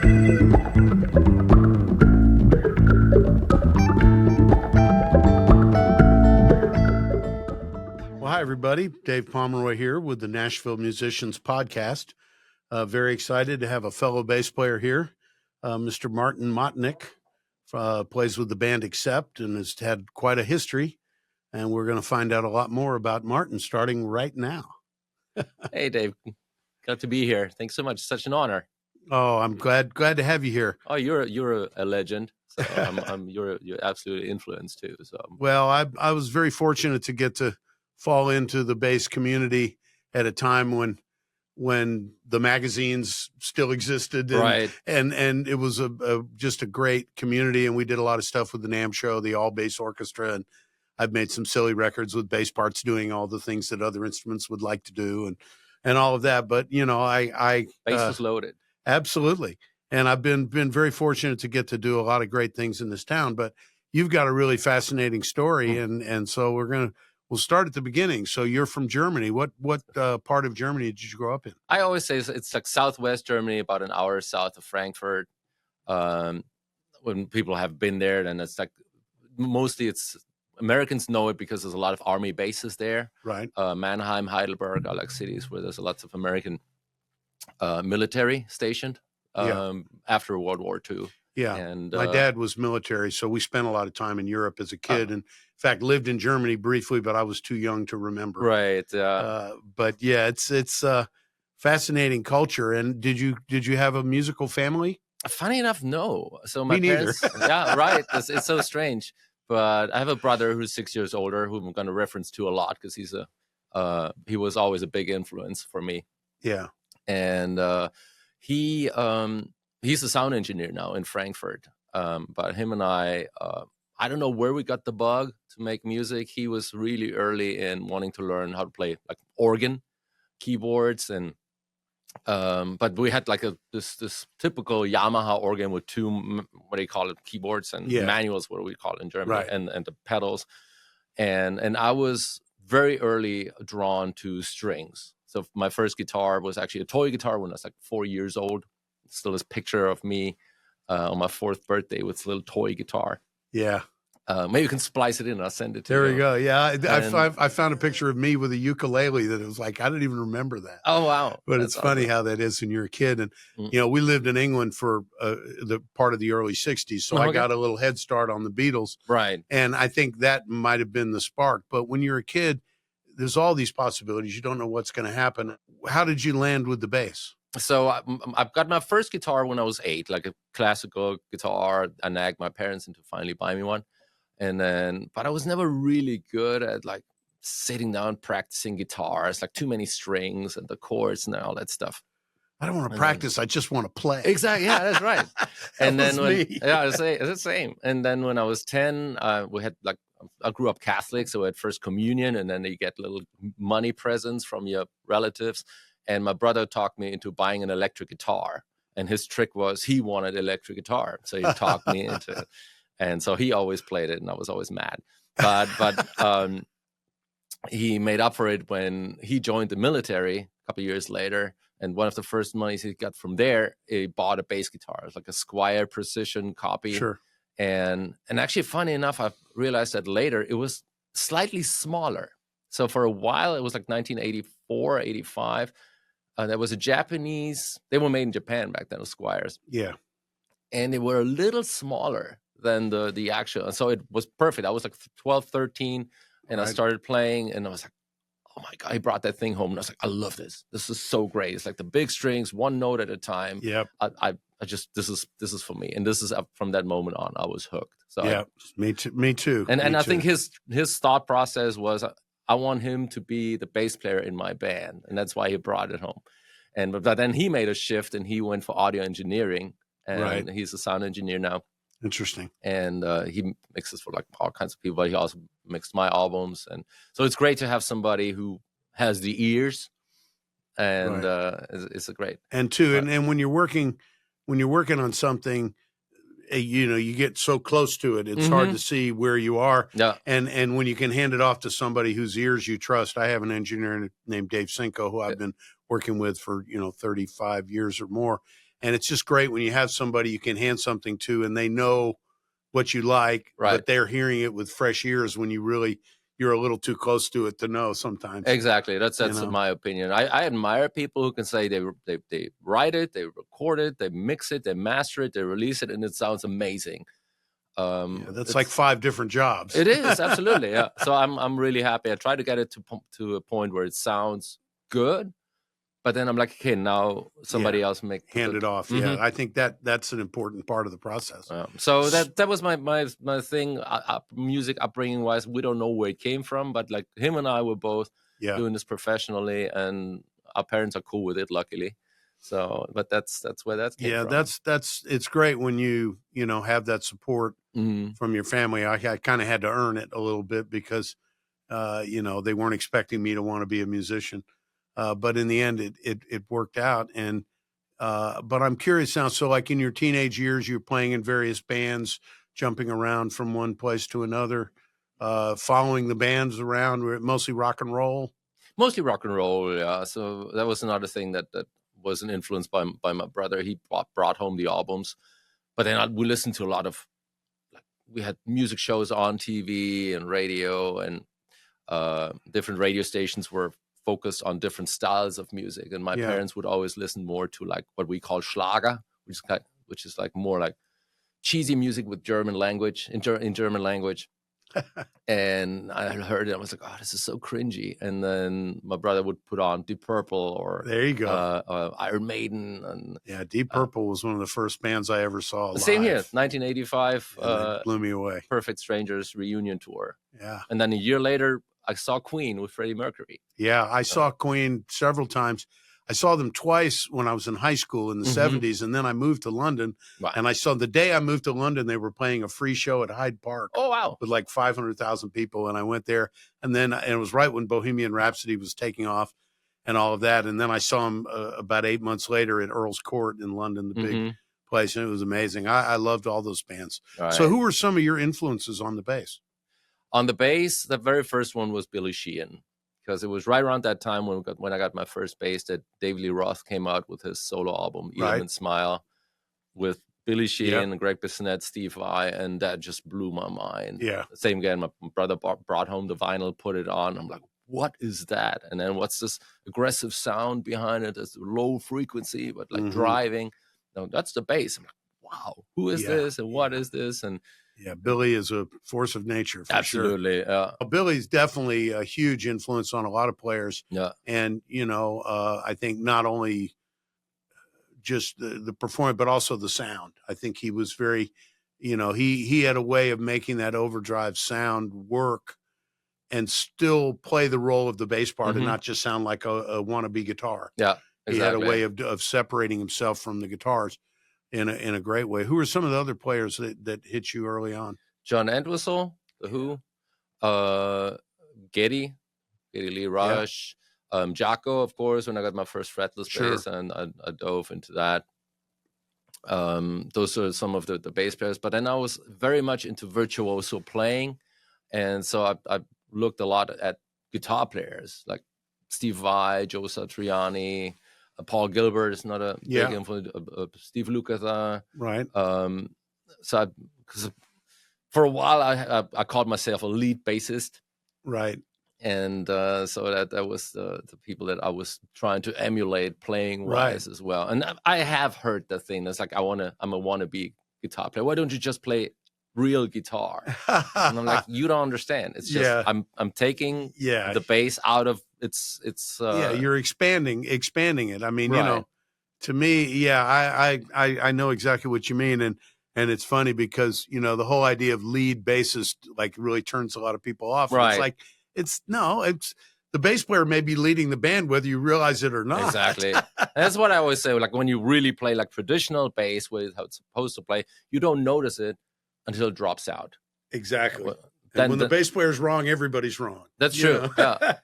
Well, hi, everybody. Dave Pomeroy here with the Nashville Musicians Podcast. Very excited to have a fellow bass player here. Mr. Martin Motnik plays with the band Accept and has had quite a history. And we're going to find out a lot more about Martin starting right now. Hey, Dave. Glad to be here. Thanks so much. Such an honor. Oh, I'm glad to have you here. Oh, you're a legend. So you're absolutely influenced too. So well, I was very fortunate to get to fall into the bass community at a time when the magazines still existed, and, right? And it was just a great community, and we did a lot of stuff with the NAMM show, the all bass orchestra, and I've made some silly records with bass parts doing all the things that other instruments would like to do, and all of that. But I bass was loaded. Absolutely. And I've been very fortunate to get to do a lot of great things in this town, but you've got a really fascinating story. And so we'll start at the beginning. So you're from Germany. What part of Germany did you grow up in? I always say it's like Southwest Germany, about an hour south of Frankfurt. When people have been there, then it's like, mostly it's Americans know it because there's a lot of army bases there. Right. Mannheim, Heidelberg are like cities where there's lots of American military stationed after World War II. Yeah, and my dad was military, so we spent a lot of time in Europe as a kid, and in fact lived in Germany briefly, but I was too young to remember. Right. But yeah, it's fascinating culture. And did you have a musical family? Funny enough, no. So my Me neither. parents, yeah, right. It's so strange. But I have a brother who's 6 years older, who I'm going to reference to a lot because he was always a big influence for me. Yeah. And he's a sound engineer now in Frankfurt. But him and I don't know where we got the bug to make music. He was really early in wanting to learn how to play like organ, keyboards, and but we had like this typical Yamaha organ with two, what do you call it, keyboards and manuals, what do we call it in German, right. and the pedals. And I was very early drawn to strings. So my first guitar was actually a toy guitar when I was like 4 years old. Still this picture of me on my 4th birthday with this little toy guitar. Yeah. Maybe you can splice it in. I'll send it to you. There we go. Yeah. I found a picture of me with a ukulele that it was like, I don't even remember that. Oh, wow. But it's funny how that is when you're a kid. And, we lived in England for the part of the early 60s. So I got a little head start on the Beatles. Right. And I think that might have been the spark. But when you're a kid, there's all these possibilities. You don't know what's going to happen. How did you land with the bass? So I've got my first guitar when I was 8, like a classical guitar. I nagged my parents into finally buying me one. But I was never really good at like sitting down practicing guitars, like too many strings and the chords and all that stuff. I don't want to practice. I just want to play. Exactly. Yeah, that's right. It's the same. And then when I was 10, we had like, I grew up Catholic, so we had first communion, and then you get little money presents from your relatives. And my brother talked me into buying an electric guitar. And his trick was he wanted electric guitar. So he talked me into it. And so he always played it, and I was always mad. But he made up for it when he joined the military a couple of years later. And one of the first monies he got from there, he bought a bass guitar. It was like a Squier Precision copy. Sure. And actually, funny enough, I realized that later it was slightly smaller. So for a while, it was like 1984, 85. There was a Japanese, they were made in Japan back then, the Squiers. Yeah. And they were a little smaller than the actual. And so it was perfect. I was like 12, 13, and I started playing, and I was like, oh my God, he brought that thing home. And I was like, I love this. This is so great. It's like the big strings, one note at a time. Yep. I just, this is for me. And this is from that moment on, I was hooked. So yeah, me too. And I think his thought process was, I want him to be the bass player in my band. And that's why he brought it home. But then he made a shift, and he went for audio engineering, and he's a sound engineer now. Interesting. And he mixes for like all kinds of people, but he also mixed my albums. And so it's great to have somebody who has the ears, and it's a great. And too, and when you're working on something, you get so close to it, it's hard to see where you are. Yeah. And when you can hand it off to somebody whose ears you trust. I have an engineer named Dave Cinco who I've been working with for 35 years or more. And it's just great when you have somebody you can hand something to and they know what you like, but they're hearing it with fresh ears when you're a little too close to it to know sometimes. Exactly. That's my opinion. I admire people who can say they write it, they record it, they mix it, they master it, they release it, and it sounds amazing. That's like 5 different jobs. It is, absolutely. Yeah. So I'm really happy. I try to get it to a point where it sounds good, but then I'm like, okay, now somebody else hand it off. Mm-hmm. Yeah, I think that's an important part of the process. So that was my thing. Music upbringing wise, we don't know where it came from, but like him and I were both doing this professionally, and our parents are cool with it, luckily. So, but that's where that came from. Yeah, it's great when you have that support from your family. I kind of had to earn it a little bit because they weren't expecting me to want to be a musician. But in the end, it worked out. And but I'm curious now. So, like in your teenage years, you're playing in various bands, jumping around from one place to another, following the bands around. Were it mostly rock and roll? Mostly rock and roll, yeah. So that was another thing that was an influence by my brother. He brought home the albums, but then we listened to a lot of, we had music shows on TV and radio, and different radio stations were focused on different styles of music, and my parents would always listen more to like what we call Schlager, which is like more like cheesy music with German language in German language. And I heard it, I was like, oh, this is so cringy. And then my brother would put on Deep Purple or there you go, Iron Maiden, and Deep Purple was one of the first bands I ever saw live. Same here, 1985. Blew me away. Perfect Strangers reunion tour. Yeah, and then a year later, I saw Queen with Freddie Mercury. Yeah, I saw Queen several times. I saw them twice when I was in high school in the 70s, and then I moved to London. Wow. And I saw the day I moved to London, they were playing a free show at Hyde Park. Oh, wow. With like 500,000 people, and I went there. And it was right when Bohemian Rhapsody was taking off and all of that. And then I saw them about 8 months later at Earl's Court in London, the big place, and it was amazing. I loved all those bands. Right. So who were some of your influences on the bass? On the bass, the very first one was Billy Sheehan, because it was right around that time when I got my first bass that David Lee Roth came out with his solo album, Elam and Smile, with Billy Sheehan and Greg Bissonette, Steve Vai, and that just blew my mind. Yeah. Same again, my brother brought home the vinyl, put it on. I'm like, what is that? And then what's this aggressive sound behind it? This low frequency, but like driving. No, that's the bass. I'm like, wow, who is this? And what is this? And Billy is a force of nature. For absolutely. Sure. Billy's definitely a huge influence on a lot of players. Yeah. And, I think not only just the performance, but also the sound. I think he was very, he had a way of making that overdrive sound work and still play the role of the bass part and not just sound like a wannabe guitar. Yeah, exactly. He had a way of separating himself from the guitars in a great way. Who are some of the other players that hit you early on? John Entwistle, The Who, Geddy Lee Rush, Jaco, of course, when I got my first fretless bass, and I dove into that. Those are some of the bass players. But then I was very much into virtuoso playing, and so I looked a lot at guitar players like Steve Vai, Joe Satriani. Paul Gilbert is not a big influence. Steve Lukather, right? So, because for a while I called myself a lead bassist, right? And so that was the people that I was trying to emulate playing wise as well. And I have heard the thing that's like, I'm a wannabe guitar player. Why don't you just play real guitar? And I'm like, you don't understand. It's just I'm taking the bass out of its you're expanding it. I mean, to me, I know exactly what you mean, and it's funny because the whole idea of lead bassist like really turns a lot of people off. Right. It's like it's the bass player may be leading the band whether you realize it or not. Exactly. That's what I always say. Like when you really play like traditional bass, where it's how it's supposed to play, you don't notice it until it drops out. Exactly. And when the bass player's wrong, everybody's wrong. That's true. Yeah.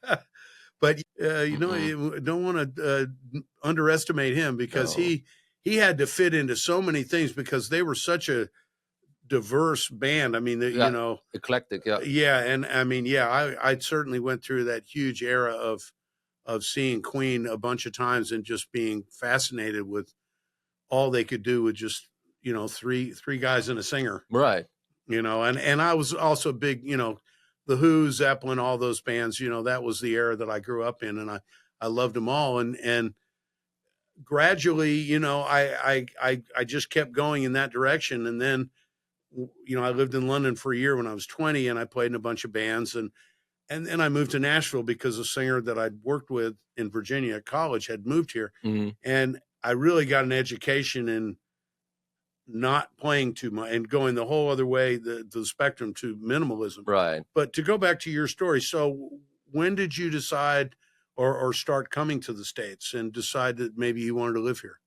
But you don't want to underestimate him because he had to fit into so many things because they were such a diverse band. I mean, eclectic. Yeah. Yeah, and I mean, I certainly went through that huge era of seeing Queen a bunch of times and just being fascinated with all they could do with just, three guys and a singer, Right. and I was also big, the Who, Zeppelin, all those bands, that was the era that I grew up in, and I loved them all. And gradually, I just kept going in that direction. And then, I lived in London for a year when I was 20, and I played in a bunch of bands. And then I moved to Nashville because a singer that I'd worked with in Virginia at college had moved here. Mm-hmm. And I really got an education in not playing too much and going the whole other way, the spectrum to minimalism. Right. But to go back to your story, so when did you decide or start coming to the States and decide that maybe you wanted to live here?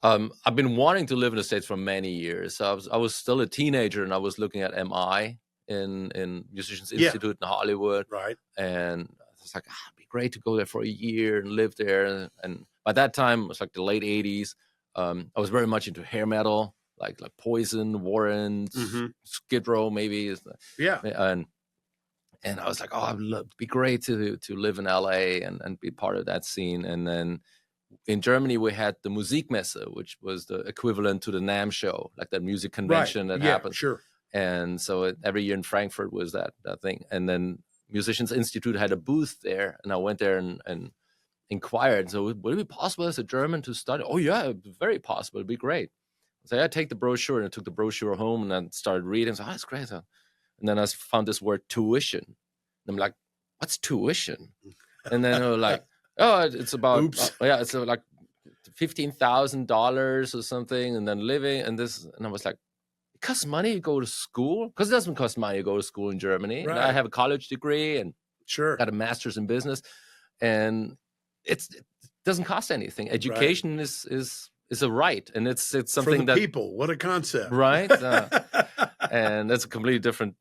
I've been wanting to live in the States for many years. I was still a teenager, and I was looking at MI in Musicians Institute in Hollywood. Right. And I was like, it'd be great to go there for a year and live there. And by that time, it was like the late 80s. I was very much into hair metal, like Poison, Warrant, Skid Row, maybe. Yeah. And I was like, it'd be great to live in LA and be part of that scene. And then in Germany, we had the Musikmesse, which was the equivalent to the NAMM show, like that music convention that happened. Sure. And so every year in Frankfurt was that thing. And then Musicians Institute had a booth there, and I went there and inquired. So would it be possible as a German to study? Oh yeah, very possible. It'd be great. So I take the brochure, and I took the brochure home and then started reading. So that's great. And then I found this word tuition. And I'm like, what's tuition? And then they were like, it's about it's like $15,000 or something, and then living and this. And I was like, it costs money to go to school? Because it doesn't cost money to go to school in Germany. Right. I have a college degree and sure got a master's in business, and it doesn't cost anything. Education is a right, and it's something for the people. What a concept, right? And that's a completely different.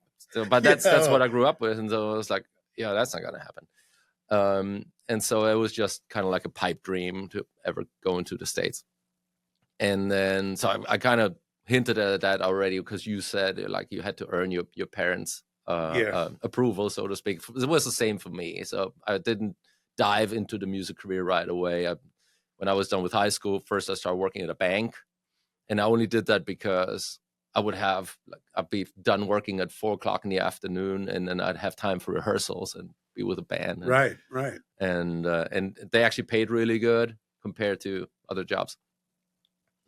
But that's what I grew up with, and so I was like, yeah, that's not gonna happen. And so it was just kind of like a pipe dream to ever go into the States. And then so I kind of hinted at that already, because you said like you had to earn your parents' approval, so to speak. It was the same for me. So I didn't dive into the music career right away. When I was done with high school, first I started working at a bank, and I only did that because I'd be done working at 4:00 in the afternoon, and then I'd have time for rehearsals and be with a band. Right. And they actually paid really good compared to other jobs.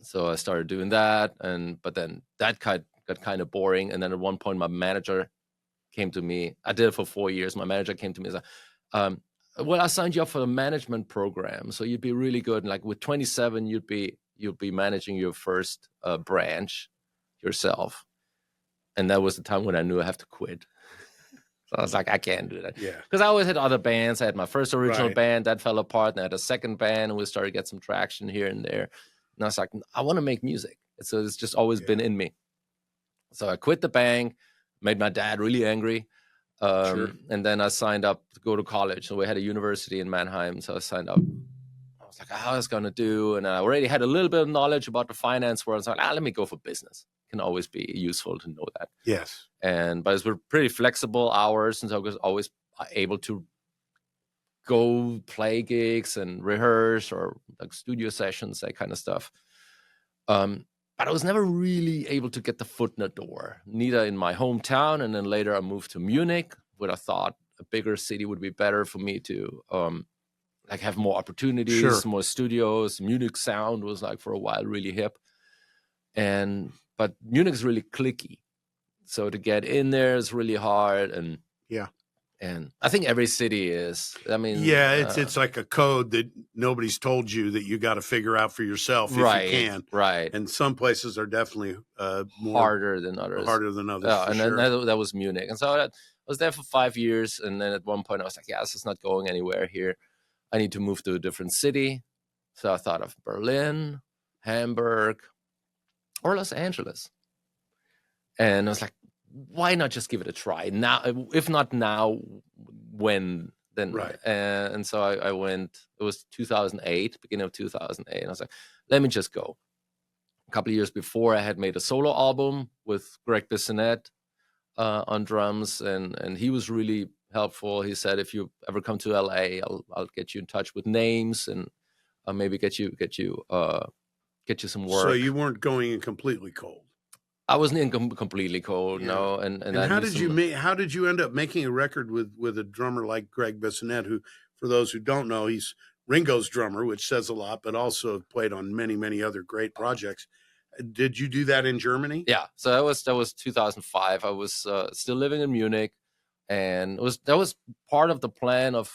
So I started doing that, but then that got kind of boring. And then at one point, my manager came to me. I did it for 4 years. My manager came to me and said, well, I signed you up for a management program, so you'd be really good. And like with 27, you'd be managing your first branch yourself. And that was the time when I knew I have to quit. So I was like, I can't do that. Yeah. Because I always had other bands. I had my first original band that fell apart, and I had a second band, and we started to get some traction here and there. And I was like, I want to make music. So it's just always been in me. So I quit the bank, made my dad really angry. And then I signed up to go to college. So we had a university in Mannheim. So I signed up. I was like, how is it going to do? And I already had a little bit of knowledge about the finance world. So I was like, let me go for business. It can always be useful to know that. Yes. But it were pretty flexible hours. And so I was always able to go play gigs and rehearse, or like studio sessions, that kind of stuff. But I was never really able to get the foot in the door, neither in my hometown. And then later I moved to Munich, where I thought a bigger city would be better for me to like have more opportunities, more studios. Munich sound was like for a while really hip. But Munich is really cliquey. So to get in there is really hard. And I think every city is. I mean, it's like a code that nobody's told you that you got to figure out for yourself if you can. Right. And some places are definitely more harder than others. And then that was Munich. And so I was there for 5 years. And then at one point I was like, this is not going anywhere here. I need to move to a different city. So I thought of Berlin, Hamburg, or Los Angeles. And I was like, why not just give it a try now? If not now, when then? Right. And so I went. It was 2008, beginning of 2008. And I was like, let me just go. A couple of years before, I had made a solo album with Greg Bissonette on drums, and he was really helpful. He said, if you ever come to LA, I'll get you in touch with names, and I'll maybe get you get you some work. So you weren't going in completely cold. I wasn't in completely cold, Yeah. no. And how did you end up making a record with a drummer like Greg Bissonette, who, for those who don't know, he's Ringo's drummer, which says a lot, but also played on many, many other great projects. Did you do that in Germany? Yeah. So that was 2005. I was still living in Munich, and that was part of the plan of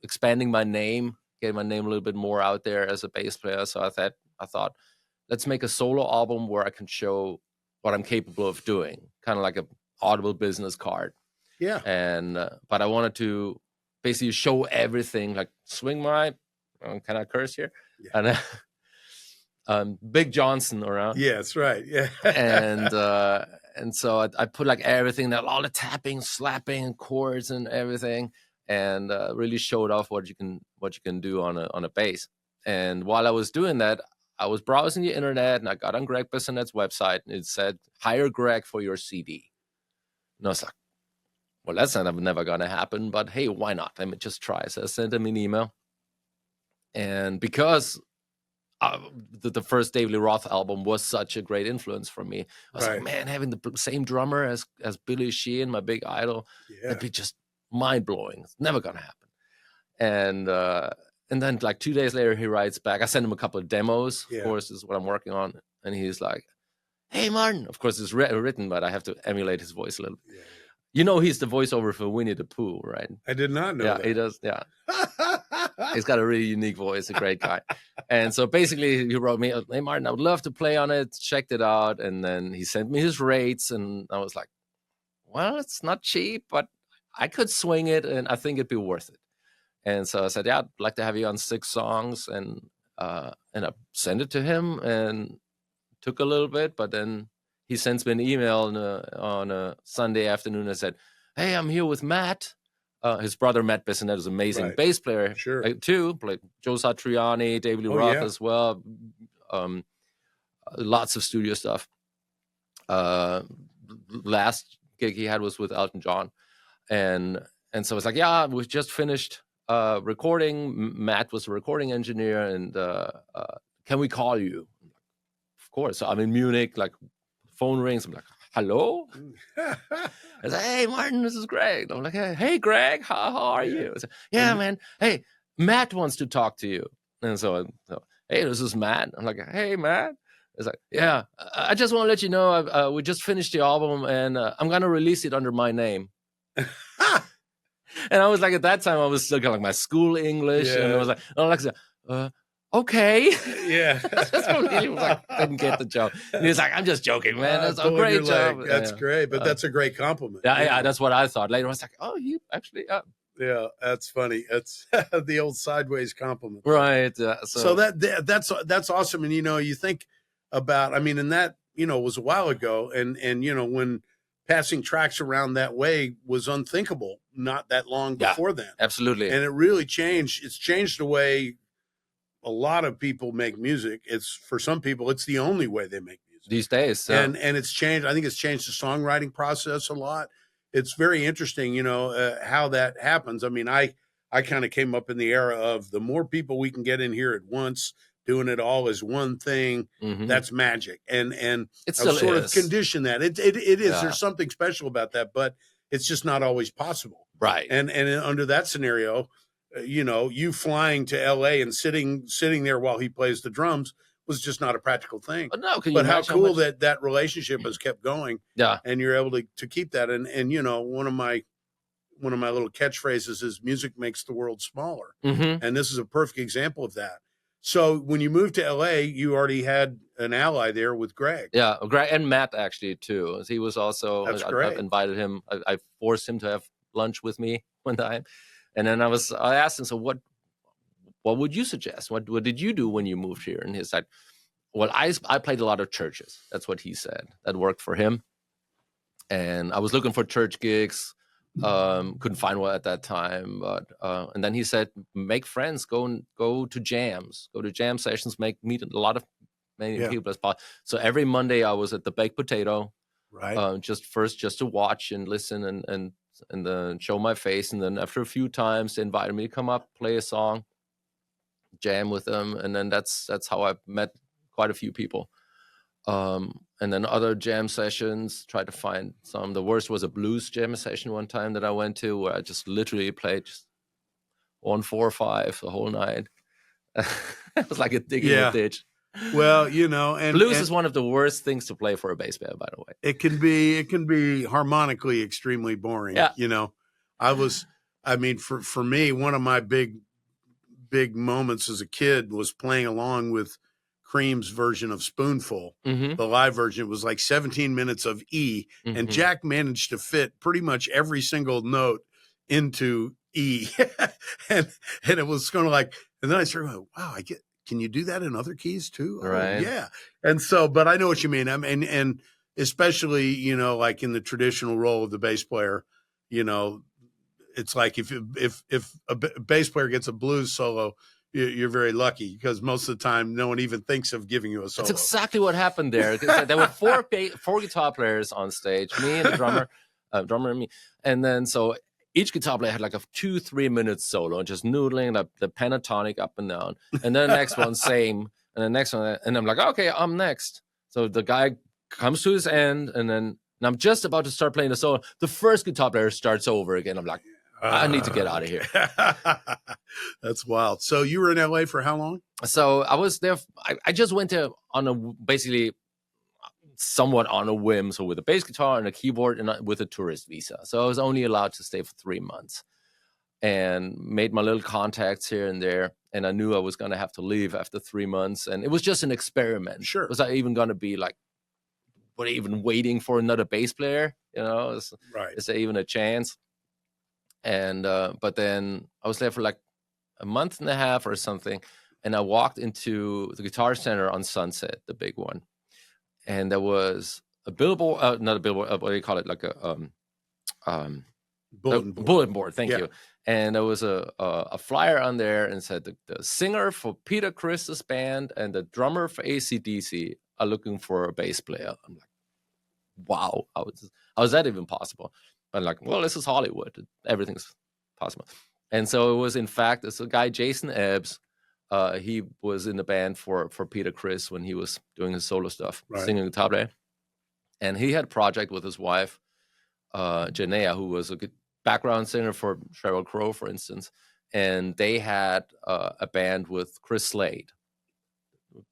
expanding my name, getting my name a little bit more out there as a bass player. So I thought, let's make a solo album where I can show what I'm capable of doing, kind of like a Audible business card. Yeah. And but I wanted to basically show everything, like swing my, can I curse here? Yeah. And Big Johnson around. Yeah, that's right. Yeah. and so I put like everything, all the tapping, slapping, and chords and everything, and really showed off what you can do on a bass. And while I was doing that, I was browsing the internet, and I got on Greg Bissonette's website, and it said, hire Greg for your CD. And I was like, well, that's never going to happen, but hey, why not? I mean, just try. So I sent him an email. And because the first David Lee Roth album was such a great influence for me, I was like, man, having the same drummer as Billy Sheehan, my big idol, that'd be just mind-blowing. It's never going to happen. And then like 2 days later, he writes back. I sent him a couple of demos. Of course, this is what I'm working on. And he's like, hey, Martin. Of course, it's written, but I have to emulate his voice a little. Yeah. You know, he's the voiceover for Winnie the Pooh, right? I did not know that. Yeah, he does. Yeah. He's got a really unique voice, a great guy. And so basically he wrote me, hey, Martin, I would love to play on it. Checked it out. And then he sent me his rates. And I was like, well, it's not cheap, but I could swing it and I think it'd be worth it. And so I said, yeah, I'd like to have you on 6 songs. And I sent it to him, and took a little bit, but then he sends me an email on a Sunday afternoon and said, hey, I'm here with Matt. His brother, Matt Bissonette, is an amazing bass player, too. Played Joe Satriani, David Lee Roth as well. Lots of studio stuff. Last gig he had was with Elton John. And so it's like, yeah, we just finished recording. Matt was a recording engineer, and can we call you? Of course. So I'm in Munich, like phone rings. I'm like, hello? I said, hey, Martin, this is Greg. I'm like, hey, Greg, how are you? I said, yeah, man. Hey, Matt wants to talk to you. And so, hey, this is Matt. I'm like, hey, Matt. It's like, yeah, I just want to let you know, we just finished the album, and I'm going to release it under my name. And I was like, at that time, I was still kind of like my school English. Yeah. And I was like, okay. Yeah. He was like, didn't get the joke. And he was like, I'm just joking, man. That's a great job. That's great. But that's a great compliment. Yeah, that's what I thought. Later, I was like, oh, you actually, yeah, that's funny. It's the old sideways compliment. Right. So that's awesome. And, you think about, and that, was a while ago. And when passing tracks around that way was unthinkable not that long before then. Absolutely. And it really changed. It's changed the way a lot of people make music. It's, for some people, it's the only way they make music these days. And it's changed. I think it's changed the songwriting process a lot. It's very interesting, how that happens. I kind of came up in the era of the more people we can get in here at once, doing it all as one thing, that's magic. And it still sort of conditioned that. It is. Yeah. There's something special about that, but it's just not always possible. Right. And under that scenario, you flying to LA and sitting there while he plays the drums was just not a practical thing. Oh, no, but how cool that relationship has kept going. Yeah. And you're able to keep that. And one of my little catchphrases is music makes the world smaller. And this is a perfect example of that. So when you moved to LA, you already had an ally there with Greg. Yeah, Greg and Matt actually too. He was also. That's great. I invited him. I forced him to have lunch with me one time, and then I asked him, so what would you suggest? What did you do when you moved here? And he said, well, I played a lot of churches. That's what he said. That worked for him. And I was looking for church gigs. Couldn't find one at that time, but and then he said, make friends, go to jams, go to jam sessions, meet many people as possible. So every Monday I was at the Baked Potato, right? Just to watch and listen and show my face, and then after a few times they invited me to come up, play a song, jam with them, and then that's how I met quite a few people. And then other jam sessions, tried to find some. The worst was a blues jam session one time that I went to, where I just literally played just 1, 4, 5 the whole night. It was like digging a ditch. Well, and blues is one of the worst things to play for a bass player, by the way. It can be harmonically extremely boring. Yeah. For me, one of my big moments as a kid was playing along with Cream's version of Spoonful. Mm-hmm. The live version was like 17 minutes of E, Mm-hmm. and Jack managed to fit pretty much every single note into E. and it was kind of like, and then I started going, wow, can you do that in other keys too? Right. Oh, yeah. And so, but I know what you mean. And especially, like in the traditional role of the bass player, it's like if a bass player gets a blues solo, you're very lucky, because most of the time no one even thinks of giving you a solo. That's exactly what happened there. There were four guitar players on stage, me and the drummer and me. And then so each guitar player had like a 2-3 minute solo and just noodling the pentatonic up and down. And then the next one, same. And the next one, and I'm like, okay, I'm next. So the guy comes to his end, and I'm just about to start playing the solo. The first guitar player starts over again. I'm like, I need to get out of here. That's wild. So you were in LA for how long? So I was there. I just went there basically somewhat on a whim. So with a bass guitar and a keyboard and with a tourist visa. So I was only allowed to stay for 3 months, and made my little contacts here and there. And I knew I was going to have to leave after 3 months. And it was just an experiment. Sure. Was I even going to be like, what, even waiting for another bass player? Is there even a chance? And but then I was there for like a month and a half or something, and I walked into the Guitar Center on Sunset, the big one, and there was a billboard, not a billboard, what do you call it, like a bulletin board. Thank you. And there was a flyer on there, and said the singer for Peter Criss's band and the drummer for AC/DC are looking for a bass player. I'm like, wow, how is that even possible? I'm like, well, this is Hollywood. Everything's possible. And so it was, in fact, it's a guy, Jason Ebbs. He was in the band for Peter Criss when he was doing his solo stuff, singing guitar player. And he had a project with his wife, Janaea, who was a good background singer for Sheryl Crow, for instance. And they had a band with Chris Slade,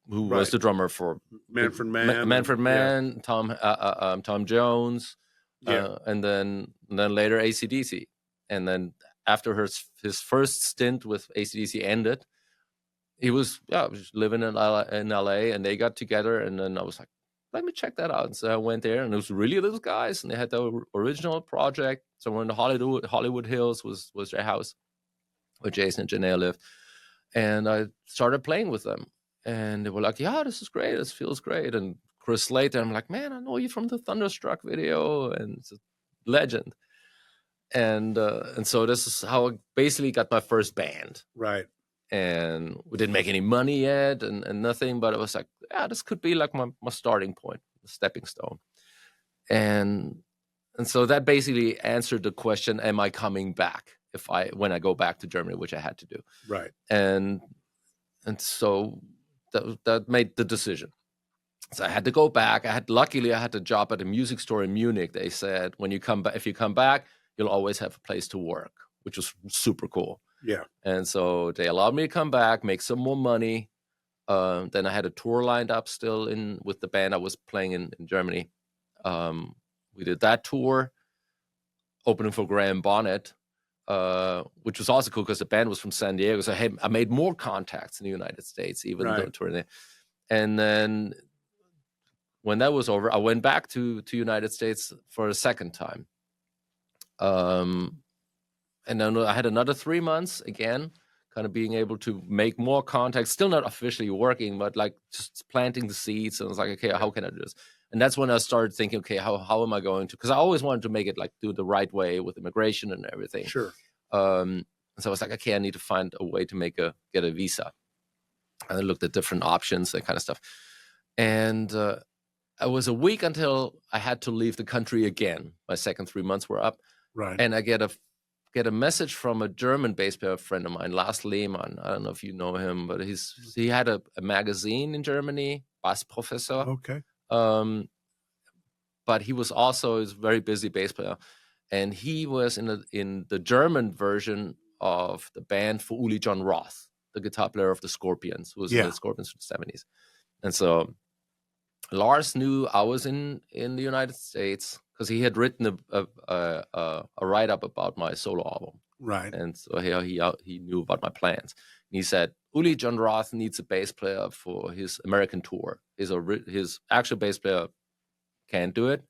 who was the drummer for Manfred Mann, Tom Jones. And then later AC/DC, and then after his first stint with AC/DC ended, he was living in LA, and they got together, and then I was like, let me check that out. And so I went there, and it was really those guys, and they had the original project somewhere in the Hollywood Hills was their house where Jason and Janaea lived, and I started playing with them, and they were like, yeah, this is great, this feels great. And Chris Slater, I'm like, man, I know you from the Thunderstruck video, and it's a legend. And so this is how I basically got my first band. Right. And we didn't make any money yet, and nothing, but it was like, this could be like my starting point, the stepping stone. And so that basically answered the question, am I coming back when I go back to Germany, which I had to do. Right. And so that made the decision. So I had to go back. Luckily, I had a job at a music store in Munich. They said, if you come back, you'll always have a place to work, which was super cool. Yeah. And so they allowed me to come back, make some more money. Then I had a tour lined up still with the band I was playing in Germany. We did that tour, opening for Graham Bonnet, which was also cool because the band was from San Diego. So I made more contacts in the United States, even though touring there. And then when that was over, I went back to United States for a second time. And then I had another 3 months again, kind of being able to make more contacts, still not officially working, but like just planting the seeds. And I was like, okay, how can I do this? And that's when I started thinking, okay, how am I going to? Because I always wanted to make it like do the right way with immigration and everything. Sure. And so I was like, okay, I need to find a way to get a visa. And I looked at different options, that kind of stuff. And it was a week until I had to leave the country again. My second 3 months were up. Right. And I get a get a message from a German bass player friend of mine, Lars Lehmann. I don't know if you know him, but he had a magazine in Germany, Bassprofessor. Okay. But he was also a very busy bass player, and he was in the German version of the band for Uli John Roth, the guitar player of the Scorpions, who was in the Scorpions from the 70s. And so Lars knew I was in the United States because he had written a write-up about my solo album. Right. And so he knew about my plans. And he said, Uli John Roth needs a bass player for his American tour. His actual bass player can't do it.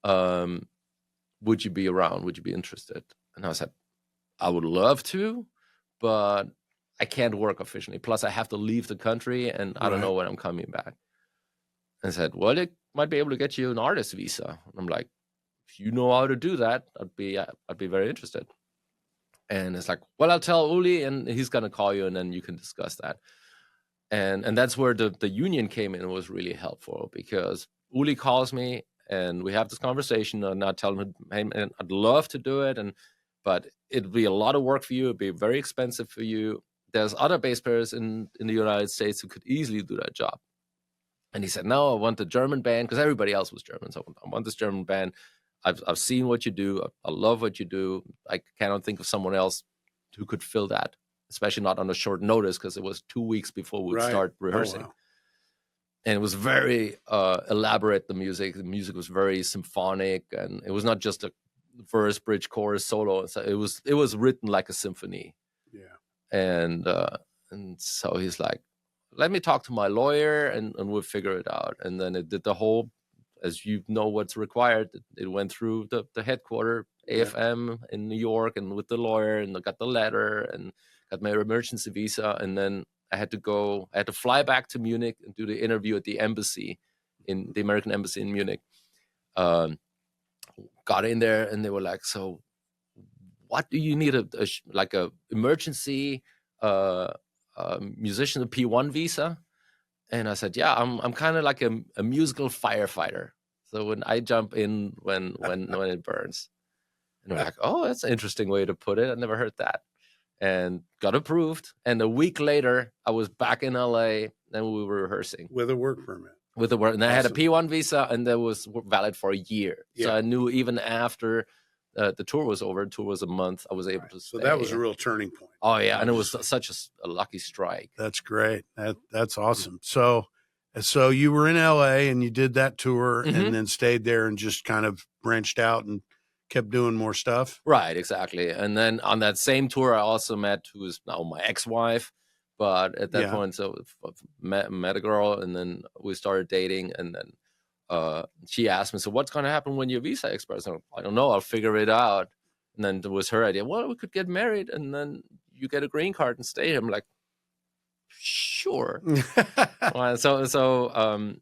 Would you be around? Would you be interested? And I said, I would love to, but I can't work officially. Plus, I have to leave the country, and I don't know when I'm coming back. And I said, well, it might be able to get you an artist visa. And I'm like, if you know how to do that, I'd be very interested. And it's like, well, I'll tell Uli, and he's gonna call you, and then you can discuss that. And that's where the union came in and was really helpful, because Uli calls me and we have this conversation, and I tell him, hey, man, I'd love to do it, but it'd be a lot of work for you. It'd be very expensive for you. There's other bass players in the United States who could easily do that job. And he said, no, I want the German band, because everybody else was German. So I want this German band. I've seen what you do. I love what you do. I cannot think of someone else who could fill that, especially not on a short notice, because it was 2 weeks before we would start rehearsing. Oh, wow. And it was very elaborate, the music. The music was very symphonic, and it was not just a verse, bridge, chorus, solo. So it was written like a symphony. Yeah. And so he's like, let me talk to my lawyer, and we'll figure it out. And then it did the whole, as you know what's required, it went through the headquarters, AFM in New York, and with the lawyer, and I got the letter and got my emergency visa. And then I had to fly back to Munich and do the interview at the embassy, in the American embassy in Munich. Got in there, and they were like, so what do you need, a emergency musician, a P1 visa? And I said, yeah, I'm kind of like a musical firefighter. So when I jump in when it burns. And they're like, oh, that's an interesting way to put it. I never heard that. And got approved. And a week later, I was back in LA, and we were rehearsing. With a work permit. And awesome. I had a P1 visa, and that was valid for a year. Yeah. So I knew even after the tour was over, the tour was a month, I was able to stay. So that was a real turning point. Oh, yeah. And it was such a lucky strike. That's great. That's awesome. So you were in LA, and you did that tour, and then stayed there and just kind of branched out and kept doing more stuff. Right, exactly. And then on that same tour, I also met, who is now my ex-wife, but at that point, so met a girl, and then we started dating, and then she asked me, so what's going to happen when your visa expires? I don't know, I'll figure it out. And then it was her idea, well, we could get married, and then you get a green card and stay here. I'm like, sure. So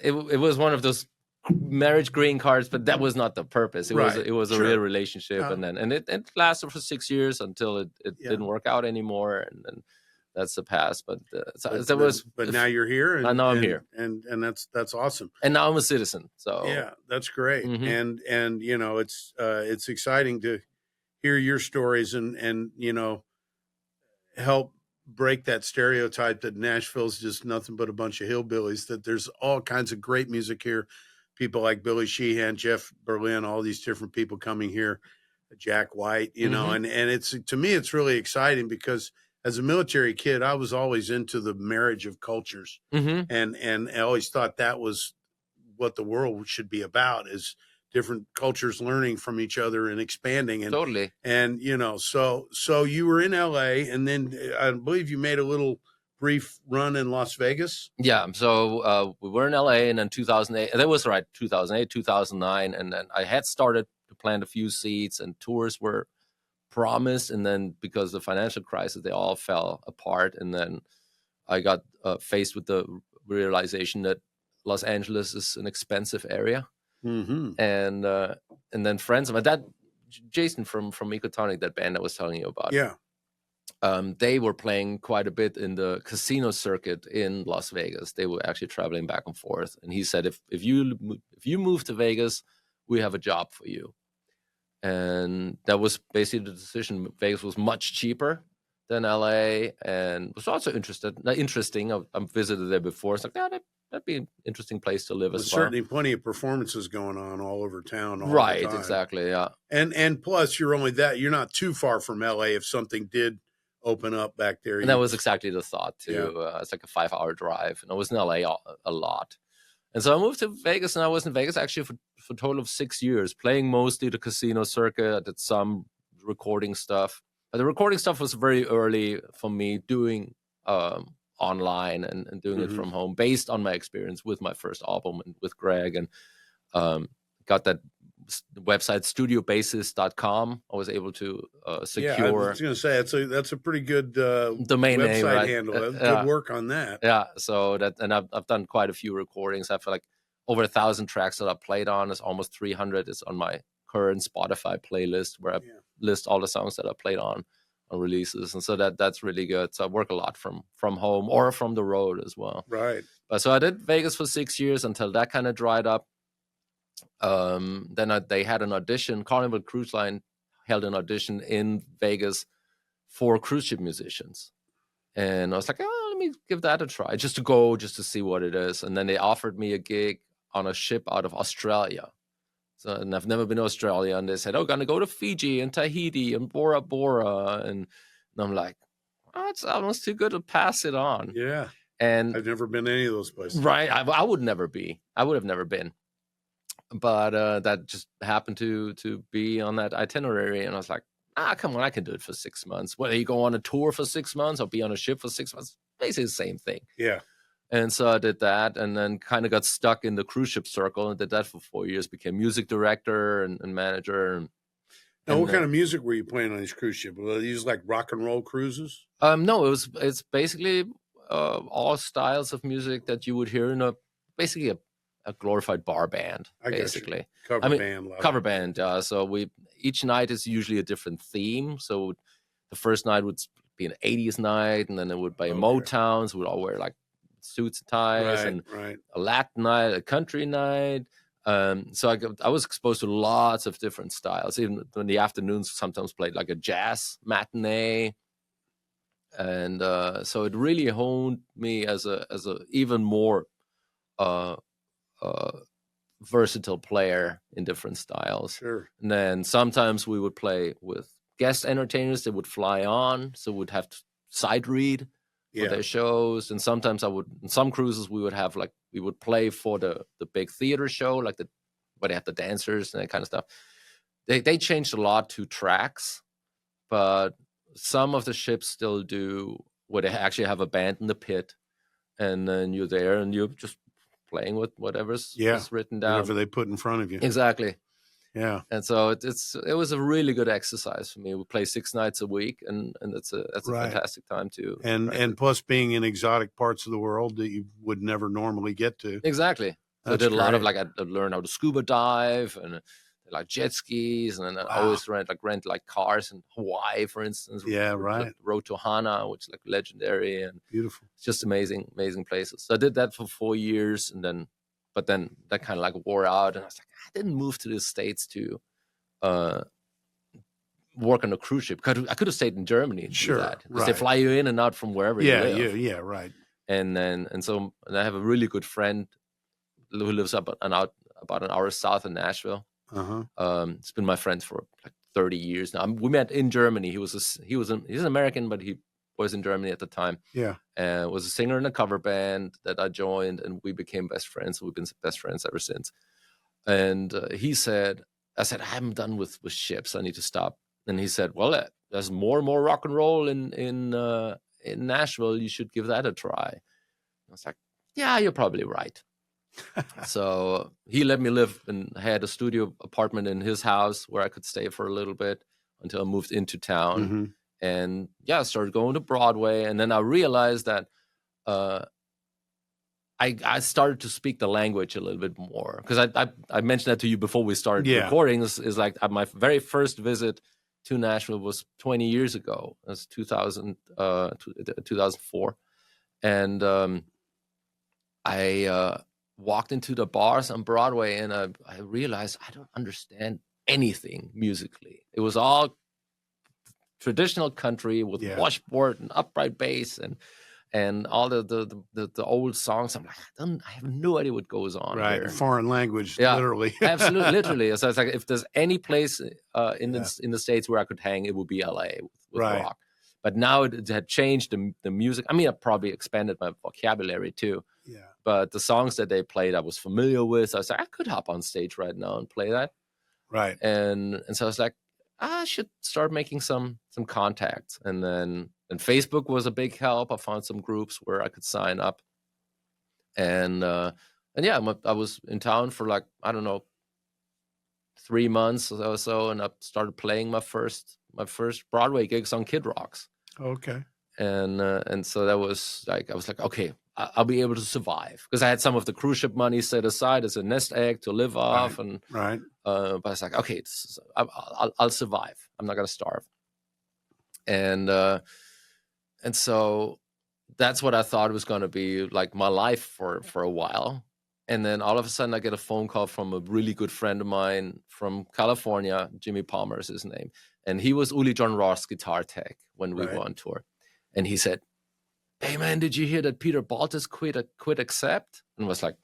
it was one of those marriage green cards, but that was not the purpose. It was a real relationship, and it lasted for 6 years until it didn't work out anymore, and then that's the past. But now you're here, and now I'm here, and that's awesome. And now I'm a citizen. So yeah, that's great. And you know, it's exciting to hear your stories and you know, help break that stereotype that Nashville's just nothing but a bunch of hillbillies. That there's all kinds of great music here. People like Billy Sheehan, Jeff Berlin, all these different people coming here, Jack White, you know, and it's, to me, it's really exciting because as a military kid, I was always into the marriage of cultures, and I always thought that was what the world should be about, is different cultures learning from each other and expanding. And totally. And, you know, so you were in LA, and then I believe you made a little brief run in Las Vegas. Yeah. So we were in LA, and then 2008, that was right, 2008, 2009. And then I had started to plant a few seeds, and tours were promised. And then because of the financial crisis, they all fell apart. And then I got faced with the realization that Los Angeles is an expensive area. And then friends of my dad, Jason from Ecotonic, that band I was telling you about. Yeah. They were playing quite a bit in the casino circuit in Las Vegas. They were actually traveling back and forth. And he said, if you move to Vegas, we have a job for you. And that was basically the decision. Vegas was much cheaper than LA, and was also interesting. I've visited there before. It's like, yeah, that'd be an interesting place to live as well. Certainly plenty of performances going on all over town all Right, the time. exactly, yeah. And plus, you're not too far from LA if something did open up back there. And that was exactly the thought, too. Yeah. It's like a 5-hour drive, and I was in LA a lot. And so I moved to Vegas, and I was in Vegas actually for a total of 6 years, playing mostly the casino circuit. I did some recording stuff. But the recording stuff was very early for me, doing online and doing it from home, based on my experience with my first album and with Greg. And got that website, studiobassist.com. I was able to secure. Yeah, I was going to say, that's a pretty good domain website name, right? handle. Good work on that. Yeah, so I've done quite a few recordings. I feel like over 1,000 tracks that I played on. Is almost 300 is on my current Spotify playlist, where I list all the songs that I played on releases. And so that's really good. So I work a lot from home or from the road as well. Right. But so I did Vegas for 6 years until that kind of dried up. Then they had an audition. Carnival Cruise Line held an audition in Vegas for cruise ship musicians. And I was like, oh, let me give that a try, just to see what it is. And then they offered me a gig on a ship out of Australia. So, and I've never been to Australia. And they said, oh, gonna go to Fiji and Tahiti and Bora Bora. And I'm like, oh, it's almost too good to pass it on. Yeah. And I've never been to any of those places. Right. I would have never been. But that just happened to be on that itinerary. And I was like, come on, I can do it for 6 months. Whether you go on a tour for 6 months or be on a ship for 6 months, basically the same thing. Yeah. And so I did that, and then kind of got stuck in the cruise ship circle and did that for 4 years, became music director and manager. Now, what kind of music were you playing on these cruise ships? Were these like rock and roll cruises? No, it's basically all styles of music that you would hear in basically a glorified bar band, basically. Cover band. So each night is usually a different theme. So the first night would be an 80s night, and then it would be Motown. So we'd all wear like suits and ties, and a Latin night, a country night. So I was exposed to lots of different styles. Even in the afternoons, sometimes played like a jazz matinee. And so it really honed me as a even more versatile player in different styles. Sure. And then sometimes we would play with guest entertainers that would fly on, so we'd have to sight read for their shows. And sometimes on some cruises we would play for the big theater show, like where they have the dancers and that kind of stuff. They changed a lot to tracks, but some of the ships still do where they actually have a band in the pit, and then you're there and you're just playing with whatever's written down, whatever they put in front of you. Exactly. Yeah. And so it was a really good exercise for me. We play 6 nights a week, and that's a fantastic time too. And plus being in exotic parts of the world that you would never normally get to. Exactly. So I did a lot of I learned how to scuba dive and like jet skis, and then I always rent cars in Hawaii, for instance. Yeah, right. Road to Hana, which is like legendary and beautiful. It's just amazing places. So I did that for 4 years, but then that kind of like wore out, and I was like, I didn't move to the States to work on a cruise ship. I could have stayed in Germany and do that, because they fly you in and out from wherever you live. Yeah, right. And I have a really good friend who lives about an hour south of Nashville. It's been my friend for like 30 years now. We met in Germany. He's an American, but he was in Germany at the time. Yeah. And was a singer in a cover band that I joined, and we became best friends. We've been best friends ever since. And I said, I'm done with ships. I need to stop. And he said, well, there's more and more rock and roll in Nashville. You should give that a try. I was like, yeah, you're probably right. So he let me live and had a studio apartment in his house where I could stay for a little bit until I moved into town. And I started going to Broadway. And then I realized that I started to speak the language a little bit more, because I mentioned that to you before we started recording. Is like my very first visit to Nashville was 20 years ago. It was 2004. And I walked into the bars on Broadway, and I realized I don't understand anything musically. It was all traditional country with washboard and upright bass and all the old songs. I'm like, I have no idea what goes on. Right, here. foreign language, literally. Absolutely, literally. So it's like, if there's any place in the States where I could hang, it would be LA with rock. But now it had changed the music. I mean, I probably expanded my vocabulary too. Yeah. But the songs that they played, I was familiar with. I was like, I could hop on stage right now and play that. Right. And so I was like, I should start making some contacts. And Facebook was a big help. I found some groups where I could sign up. And yeah, I was in town for like, I don't know, 3 months or so, and I started playing my first Broadway gigs on Kid Rocks. Okay. And so that was like, I was like, okay, I'll be able to survive, because I had some of the cruise ship money set aside as a nest egg to live off. Right. And right. But I was like, okay, I'll survive. I'm not gonna starve. And so that's what I thought was going to be like my life for a while. And then all of a sudden I get a phone call from a really good friend of mine from California. Jimmy Palmer is his name. And he was Uli John Roth's guitar tech when we were on tour. And he said, hey man, did you hear that Peter Baltus quit Accept? And I was like,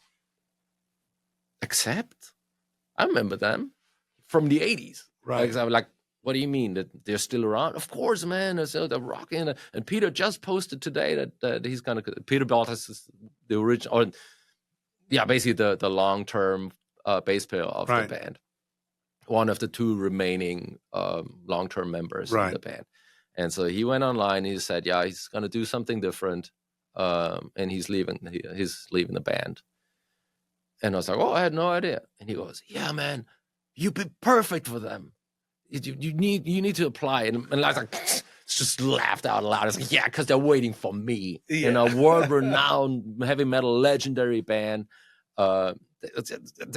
Accept? I remember them from the 80s. Right. Like, what do you mean that they're still around? Of course, man. They're rocking. And Peter just posted today that he's going to. Peter Baltus is the original, or basically the long-term bass player of the band. One of the two remaining long-term members of the band. And so he went online. And he said, yeah, he's going to do something different, and he's leaving. He's leaving the band. And I was like, oh, I had no idea. And he goes, yeah, man, you'd be perfect for them. You need to apply. And I was like, just laughed out loud. I was like, yeah, because they're waiting for me. Yeah. In a world-renowned heavy metal legendary band. They're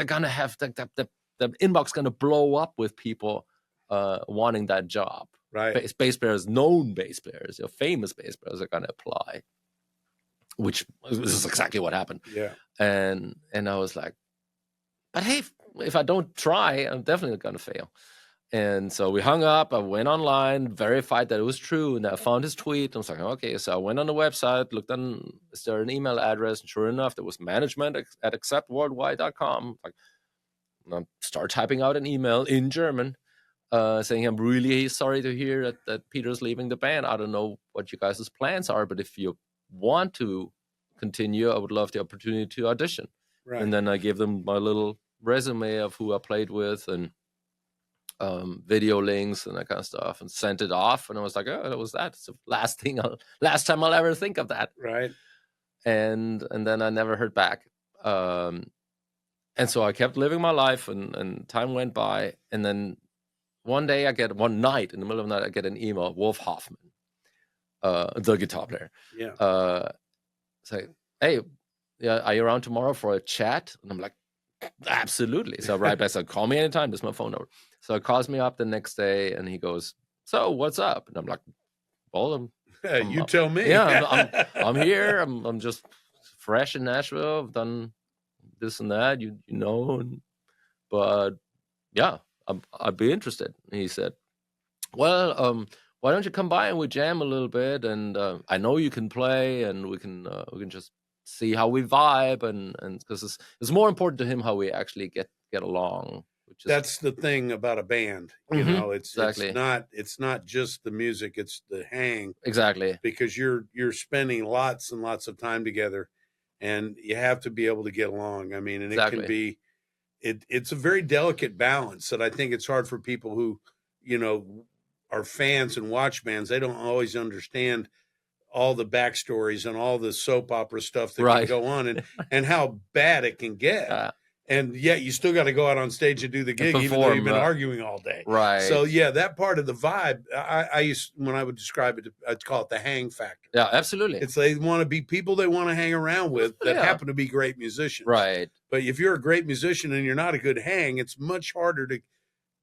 gonna have the inbox gonna blow up with people wanting that job. Right. Bass players, known bass players, famous bass players are gonna apply. Which is exactly what happened. Yeah. And I was like, but hey, if I don't try, I'm definitely gonna fail. And so we hung up. I went online, verified that it was true, and I found his tweet. I was like, okay. So I went on the website, looked on, is there an email address? And sure enough, there was management at acceptworldwide.com. Like, I start typing out an email in German, saying, I'm really sorry to hear that Peter's leaving the band. I don't know what you guys' plans are, but if you want to continue, I would love the opportunity to audition. Right. And then I gave them my little resume of who I played with and video links and that kind of stuff, and sent it off. And I was like, oh, that was that. It's the last time I'll ever think of that. Right. And then I never heard back. And so I kept living my life, and time went by. And then one night in the middle of the night, I get an email, Wolf Hoffman, the guitar player. Yeah. Say, hey, are you around tomorrow for a chat? And I'm like, absolutely. So I write back, so call me anytime. This is my phone number. So he calls me up the next day, and he goes, so what's up? And I'm like, well, you tell me. Yeah, I'm here. I'm just fresh in Nashville. I've done this and that, you know. But yeah, I'd be interested. And he said, well, why don't you come by and we jam a little bit? And I know you can play, and we can just see how we vibe, and because it's more important to him how we actually get along. That's the thing about a band, you know. Exactly. It's not just the music; it's the hang. Exactly. Because you're spending lots and lots of time together, and you have to be able to get along. I mean, and exactly. It can be, it's a very delicate balance that I think it's hard for people who, you know, are fans and watch bands. They don't always understand all the backstories and all the soap opera stuff that can go on, and how bad it can get. And yet you still got to go out on stage and do the gig, even though you've been arguing all day. Right. So yeah, that part of the vibe, I used, when I would describe it, I'd call it the hang factor. Yeah, absolutely. It's they want to be people they want to hang around with that happen to be great musicians. Right. But if you're a great musician and you're not a good hang, it's much harder to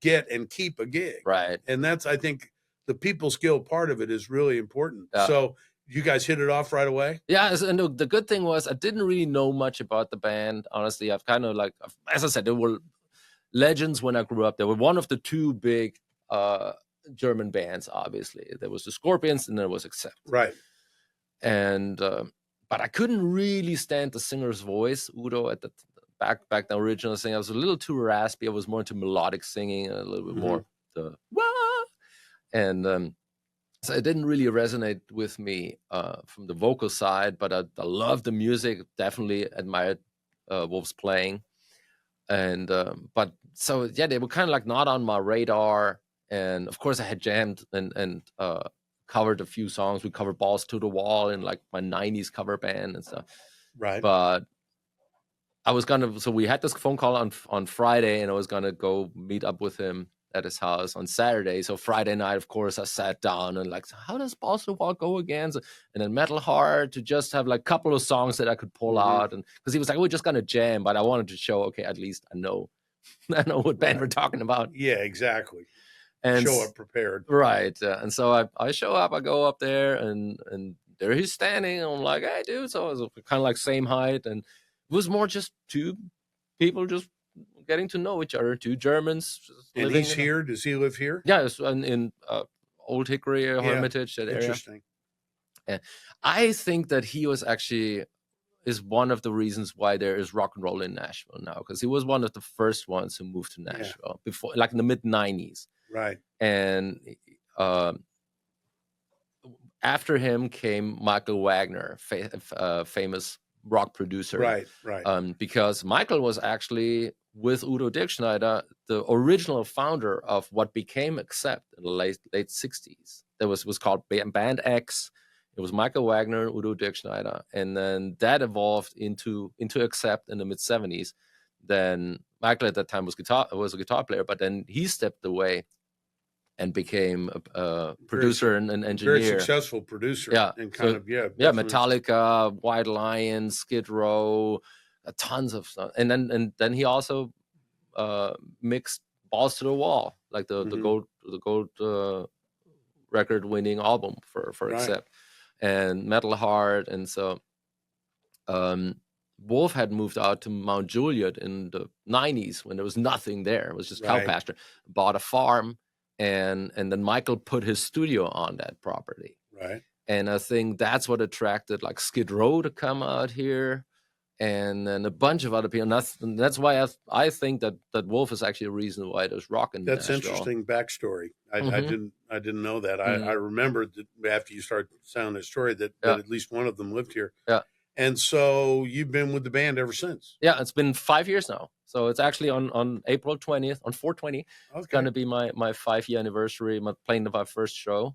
get and keep a gig. Right. And that's, I think, the people skill part of it is really important. Yeah. So you guys hit it off right away? Yeah, and the good thing was I didn't really know much about the band. Honestly, I've kind of like, as I said, legends when I grew up. They were one of the two big German bands, obviously. There was the Scorpions and there was Accept. Right. And but I couldn't really stand the singer's voice, Udo, at the back the original singer. I was a little too raspy. I was more into melodic singing, a little bit more the wah! And so it didn't really resonate with me from the vocal side, but I loved the music, definitely admired Wolf's playing. And but so yeah, they were kind of like not on my radar. And of course I had jammed and covered a few songs. We covered Balls to the Wall in like my 90s cover band and stuff. Right. But I was so we had this phone call on Friday, and I was gonna go meet up with him at his house on Saturday. So Friday night, of course, I sat down and like, how does Balls to the Wall go again? So, and then Metal Heart, to just have like a couple of songs that I could pull out. And because he was like, we're just gonna jam, but I wanted to show, okay, at least I know what band we're talking about. Yeah, exactly. And show up prepared. Right. And so I show up, I go up there, and there he's standing. And I'm like, hey, dude. So it was kind of like same height. And it was more just two people just getting to know each other, two Germans. And he's here? Does he live here? Yeah, it's in Old Hickory, Hermitage, that area. Interesting. And I think that he was actually is one of the reasons why there is rock and roll in Nashville now, because he was one of the first ones who moved to Nashville before, like in the mid-90s. Right. And after him came Michael Wagner, famous rock producer. Right. Because Michael was actually, with Udo Dirkschneider, the original founder of what became Accept in the late 60s. That was called Band X. It was Michael Wagner and Udo Dirkschneider. And then that evolved into Accept in the mid-70s. Then Michael at that time was a guitar player, but then he stepped away and became a producer and an engineer. Very successful producer. Yeah. And kind of, Metallica, White Lion, Skid Row, tons of stuff. And then he also mixed Balls to the Wall, like the gold record winning album for Accept, and Metal Heart. And so Wolf had moved out to Mount Juliet in the 90s when there was nothing there. It was just cow pasture. Bought a farm. And then Michael put his studio on that property. Right. And I think that's what attracted like Skid Row to come out here, and then a bunch of other people. And that's why I think that Wolf is actually a reason why there's rock in That's Nashville. Interesting backstory. I didn't know that. I remembered that after you started telling the story that at least one of them lived here. Yeah. And so you've been with the band ever since? Yeah, it's been 5 years now. So it's actually on April 20th, on 4/20. It's going to be my 5-year anniversary. I'm playing my first show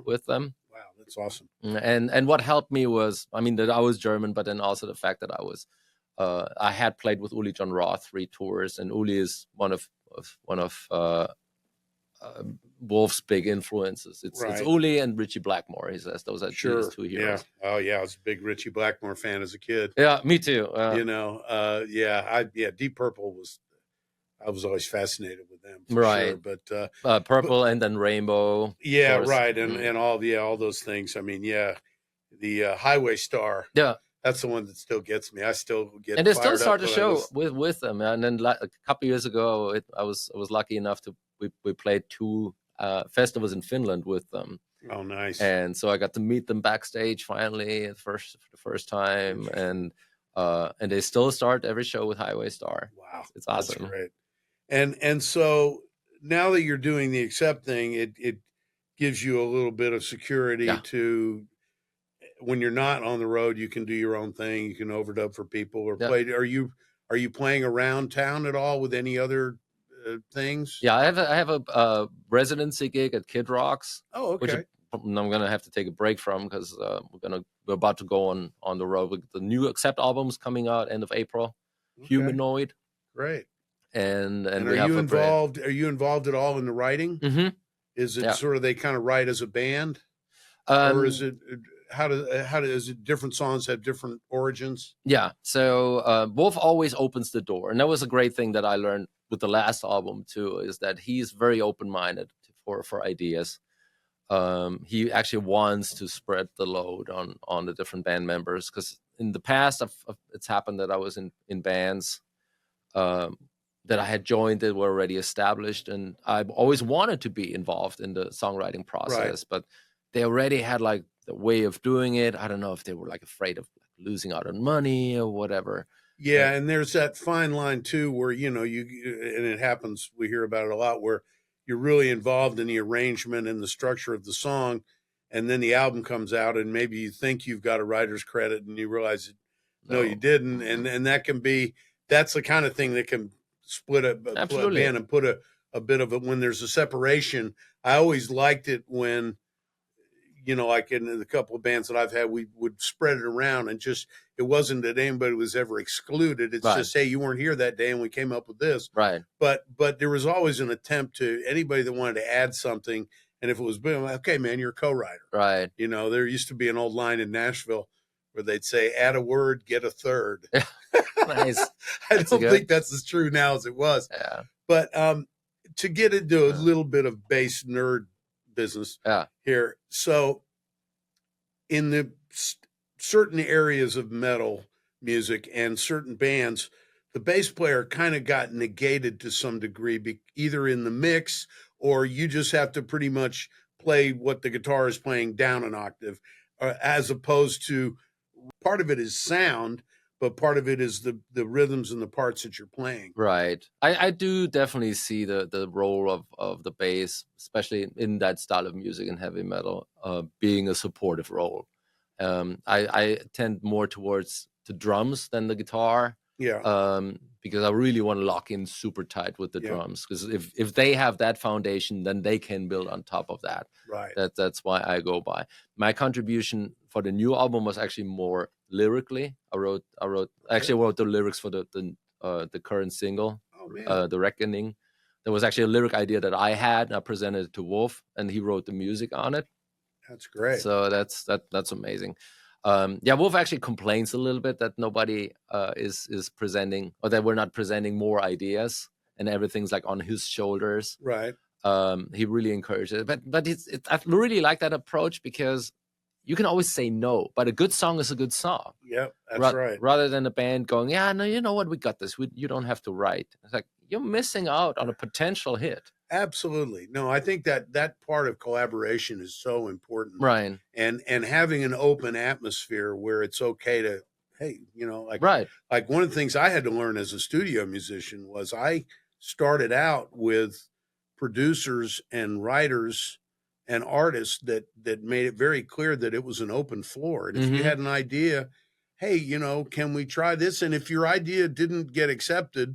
with them. Wow, that's awesome. And what helped me was, I mean, that I was German, but then also the fact that I had played with Uli John Roth 3 tours, and Uli is one of Wolf's big influences. It's Uli and Richie Blackmore. He says those are his 2 heroes. Yeah. Oh yeah, I was a big Richie Blackmore fan as a kid. Yeah, me too. Deep Purple I was always fascinated with them. Right. Sure. But Purple and then Rainbow. Yeah, right. And all those things. I mean, the Highway Star. Yeah. That's the one that still gets me. I still get. And they still start the show with them. And then a couple years ago, I was lucky enough to we played 2 festivals in Finland with them. Oh, nice! And so I got to meet them backstage finally for the first time, and they still start every show with Highway Star. Wow, it's awesome. That's great. And so now that you're doing the Accept thing, it gives you a little bit of security to. When you're not on the road, you can do your own thing. You can overdub for people or play. Are you playing around town at all with any other things? Yeah, I have a residency gig at Kid Rock's. Oh, okay. Which I'm gonna have to take a break from because we're about to go on the road with the new Accept albums coming out end of April. Okay. Humanoid. Great. And are you involved? Are you involved at all in the writing? Mm-hmm. Is it sort of they kind of write as a band, or is it? How does it, different songs have different origins? Yeah. So Wolf always opens the door. And that was a great thing that I learned with the last album too, is that he's very open-minded for ideas. He actually wants to spread the load on the different band members. Because in the past, it's happened that I was in bands that I had joined that were already established, and I've always wanted to be involved in the songwriting process, but they already had like the way of doing it. I don't know if they were like afraid of losing out on money or whatever. Yeah, and there's that fine line too, where and it happens. We hear about it a lot, where you're really involved in the arrangement and the structure of the song, and then the album comes out, and maybe you think you've got a writer's credit, and you realize that, no, you didn't, and that's the kind of thing that can split a band and put a bit of it when there's a separation. I always liked it when, like in the couple of bands that I've had, we would spread it around, and just, it wasn't that anybody was ever excluded. It's just, hey, you weren't here that day and we came up with this. Right. But there was always an attempt to anybody that wanted to add something. And if it was, okay, man, you're a co-writer. Right. There used to be an old line in Nashville where they'd say, add a word, get a third. Nice. I don't think that's as true now as it was. Yeah. But to get into a little bit of bass nerd business here. So in the certain areas of metal music and certain bands, the bass player kind of got negated to some degree, either in the mix, or you just have to pretty much play what the guitar is playing down an octave, as opposed to part of it is sound, but part of it is the rhythms and the parts that you're playing. Right. I do definitely see the role of the bass, especially in that style of music and heavy metal, being a supportive role. I tend more towards the drums than the guitar. Yeah. Because I really want to lock in super tight with the drums. Because if they have that foundation, then they can build on top of that. Right. That's why I go by. My contribution for the new album was actually more lyrically. I wrote the lyrics for the current single, The Reckoning. There was actually a lyric idea that I had, and I presented it to Wolf, and he wrote the music on it. That's great. So that's amazing. Wolf actually complains a little bit that nobody is presenting, or that we're not presenting more ideas, and everything's like on his shoulders. Right. He really encourages it, but I really like that approach, because you can always say no, but a good song is a good song. Yep, that's right. Rather than a band going, yeah, no, you know what, we got this. You don't have to write. It's like, you're missing out on a potential hit. Absolutely. No, I think that part of collaboration is so important. Right. And having an open atmosphere where it's okay to, hey, like one of the things I had to learn as a studio musician was I started out with producers and writers and artists that made it very clear that it was an open floor. And if you had an idea, hey, can we try this? And if your idea didn't get accepted,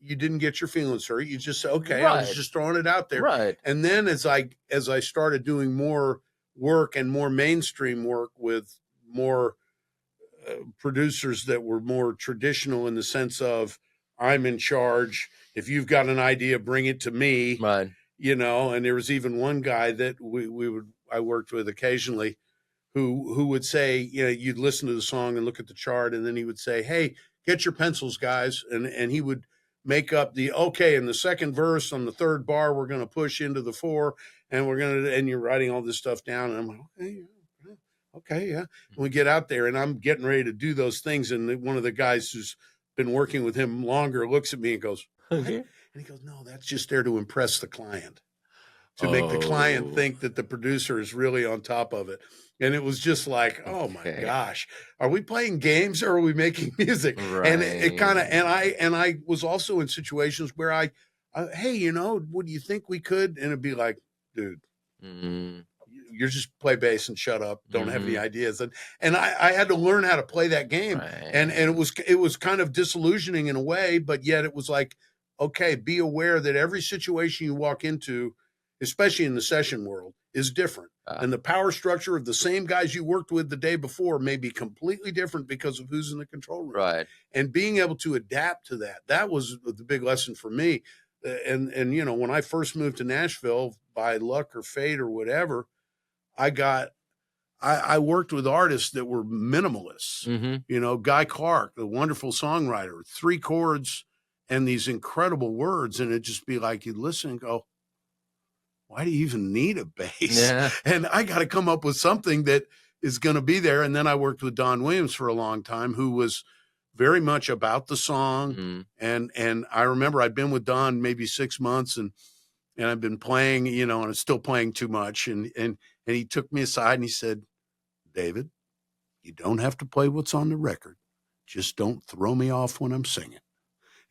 you didn't get your feelings hurt. You just say, okay, I was just throwing it out there. Right. And then as I started doing more work and more mainstream work with more producers that were more traditional in the sense of, I'm in charge. If you've got an idea, bring it to me. Right. And there was even one guy that I worked with occasionally who would say, you'd listen to the song and look at the chart, and then he would say, hey, get your pencils, guys. And he would make up in the second verse on the third bar, we're going to push into the 4, and and you're writing all this stuff down. And I'm like, okay, yeah. And we get out there and I'm getting ready to do those things. And one of the guys who's been working with him longer looks at me and goes, okay. And he goes, no, that's just there to impress the client, to make the client think that the producer is really on top of it. And it was just like, oh my gosh, are we playing games or are we making music? Right. And it kind of, and I was also in situations where hey, what do you think we could? And it'd be like, dude, you're just play bass and shut up. Don't have any ideas. And I had to learn how to play that game. Right. And it was kind of disillusioning in a way, but yet it was like, okay, be aware that every situation you walk into, especially in the session world, is different. And the power structure of the same guys you worked with the day before may be completely different because of who's in the control room. Right. And being able to adapt to that was the big lesson for me. And when I first moved to Nashville, by luck or fate or whatever, I worked with artists that were minimalists. Guy Clark, the wonderful songwriter, 3 chords and these incredible words. And it'd just be like, you'd listen and go, why do you even need a bass? Yeah. And I got to come up with something that is going to be there. And then I worked with Don Williams for a long time, who was very much about the song. Mhm. And I remember I'd been with Don maybe 6 months, and I've been playing, and I'm still playing too much. And he took me aside and he said, David, you don't have to play what's on the record. Just don't throw me off when I'm singing.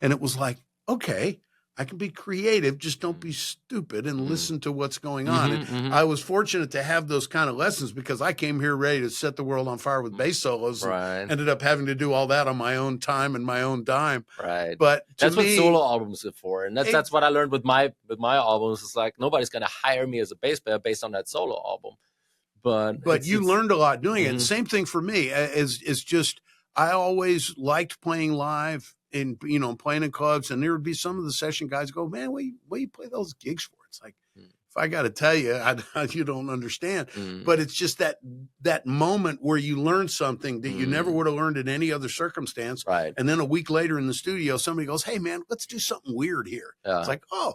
And it was like, okay, I can be creative. Just don't be stupid and listen to what's going on. And I was fortunate to have those kind of lessons, because I came here ready to set the world on fire with bass solos. Right. And ended up having to do all that on my own time and my own dime. Right. But that's what me, solo albums are for. And that's what I learned with my albums. It's like, nobody's going to hire me as a bass player based on that solo album. But you learned a lot doing it. Same thing for me. Is just, I always liked playing live and, playing in clubs. And there would be some of the session guys go, man, what you play those gigs for? It's like, if I got to tell you, you don't understand. But it's just that moment where you learn something that you never would have learned in any other circumstance. Right. And then a week later in the studio, somebody goes, hey, man, let's do something weird here. It's like, oh,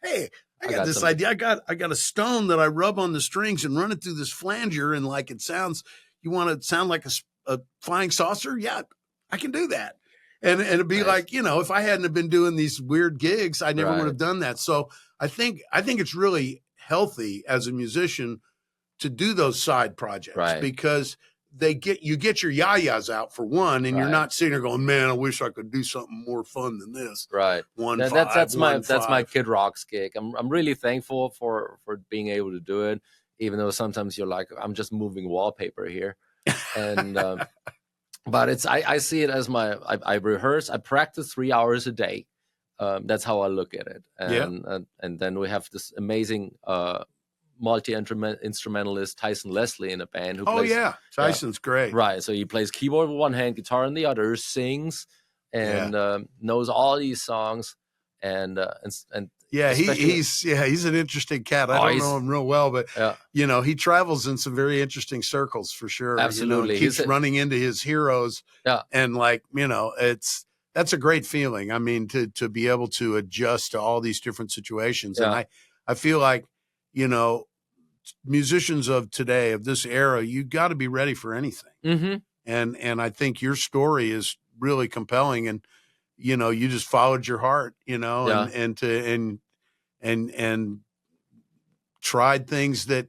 hey, I got this idea. I got a stone that I rub on the strings and run it through this flanger, and like it sounds. You want it to sound like a flying saucer? Yeah, I can do that. And it'd be like, if I hadn't have been doing these weird gigs, I never would have done that. So I think it's really healthy as a musician to do those side projects, because you get your yayas out for one, and you're not sitting there going, man, I wish I could do something more fun than this. Right. That's my Kid Rock's gig. I'm really thankful for being able to do it, even though sometimes you're like, I'm just moving wallpaper here. And but I see it as I rehearse, I practice 3 hours a day. That's how I look at it. And then we have this amazing multi-instrumentalist Tyson Leslie in a band who plays. Oh yeah, Tyson's great. Right, so he plays keyboard with one hand, guitar in the other, sings, and knows all these songs, and he's an interesting cat. I don't know him real well, but he travels in some very interesting circles for sure. Absolutely, he keeps running into his heroes. And that's a great feeling. I mean, to be able to adjust to all these different situations, and I feel like, musicians of today, of this era, you got to be ready for anything. And I think your story is really compelling, and you just followed your heart, and tried things that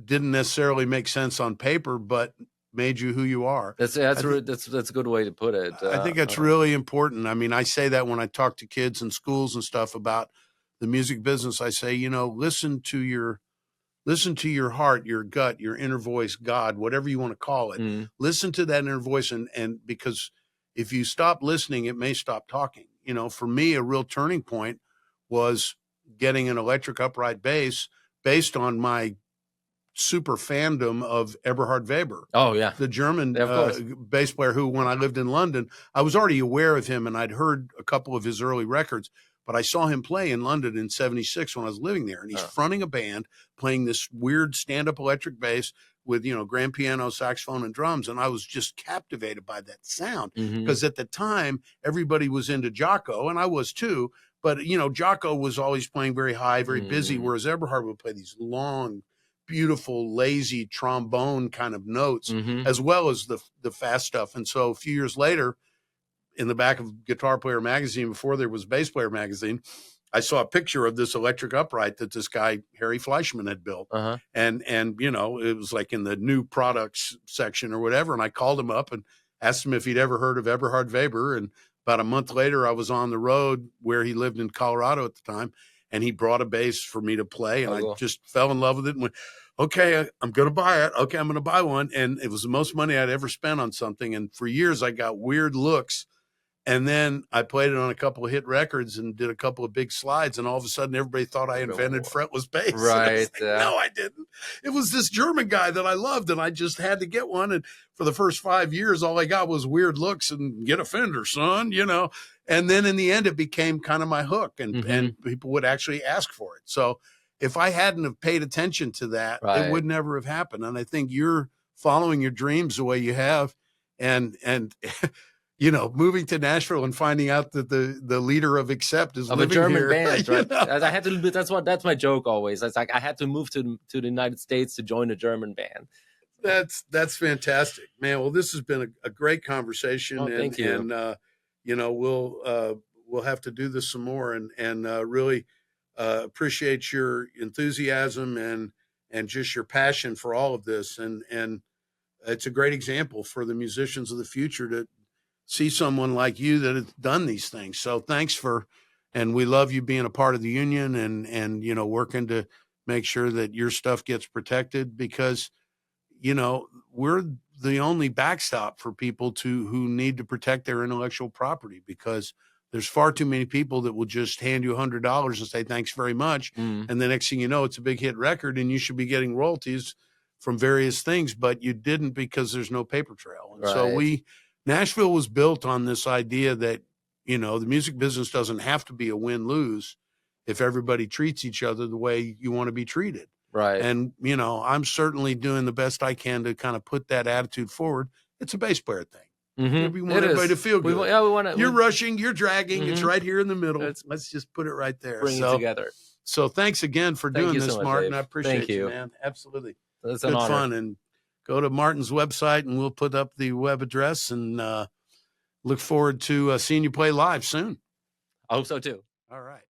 didn't necessarily make sense on paper, but made you who you are. That's a good way to put it. I think that's really important. I mean, I say that when I talk to kids in schools and stuff about the music business. I say, listen to your heart, your gut, your inner voice, God, whatever you want to call it. Listen to that inner voice, and because if you stop listening, it may stop talking. For me, a real turning point was getting an electric upright bass based on my super fandom of Eberhard Weber. Oh yeah, the German bass player who, when I lived in London, I was already aware of him, and I'd heard a couple of his early records. But I saw him play in London in '76 when I was living there, and he's fronting a band playing this weird stand-up electric bass with, grand piano, saxophone, and drums. And I was just captivated by that sound, because at the time everybody was into Jaco, and I was too. But, Jaco was always playing very high, very busy, whereas Eberhard would play these long, beautiful, lazy trombone kind of notes, as well as the fast stuff. And so a few years later, in the back of Guitar Player magazine, before there was Bass Player magazine, I saw a picture of this electric upright that this guy, Harry Fleischman, had built. And it was like in the new products section or whatever. And I called him up and asked him if he'd ever heard of Eberhard Weber. And about a month later, I was on the road where he lived in Colorado at the time, and he brought a bass for me to play. And I just fell in love with it and went, okay, I'm going to buy it. Okay, I'm going to buy one. And it was the most money I'd ever spent on something. And for years, I got weird looks. And then I played it on a couple of hit records and did a couple of big slides. And all of a sudden, everybody thought I invented fretless bass. Right. Like, no, I didn't. It was this German guy that I loved, and I just had to get one. And for the first 5 years, all I got was weird looks and get a Fender, son, And then in the end, it became kind of my hook, and people would actually ask for it. So if I hadn't have paid attention to that, it would never have happened. And I think you're following your dreams the way you have. And moving to Nashville and finding out that the leader of Accept is living a German here, band, right? I had to. That's my joke always. It's like I had to move to the United States to join a German band. That's fantastic, man. Well, this has been a great conversation, and thank you. And we'll have to do this some more, and really appreciate your enthusiasm and just your passion for all of this, and it's a great example for the musicians of the future to see someone like you that has done these things. So thanks and we love you being a part of the union and working to make sure that your stuff gets protected, because we're the only backstop for people who need to protect their intellectual property, because there's far too many people that will just hand you $100 and say, thanks very much. And the next thing you know, it's a big hit record and you should be getting royalties from various things, but you didn't because there's no paper trail. And so Nashville was built on this idea that, the music business doesn't have to be a win-lose if everybody treats each other the way you want to be treated. Right. And, I'm certainly doing the best I can to kind of put that attitude forward. It's a bass player thing. We want everybody to feel good. You're rushing, you're dragging. It's right here in the middle. Let's just put it right there. Bring it together. So thanks again for doing this, so much, Martin. Dave. I appreciate Thank you, man. Absolutely. It's good an honor. fun. And go to Martin's website and we'll put up the web address, and look forward to seeing you play live soon. I hope so too. All right.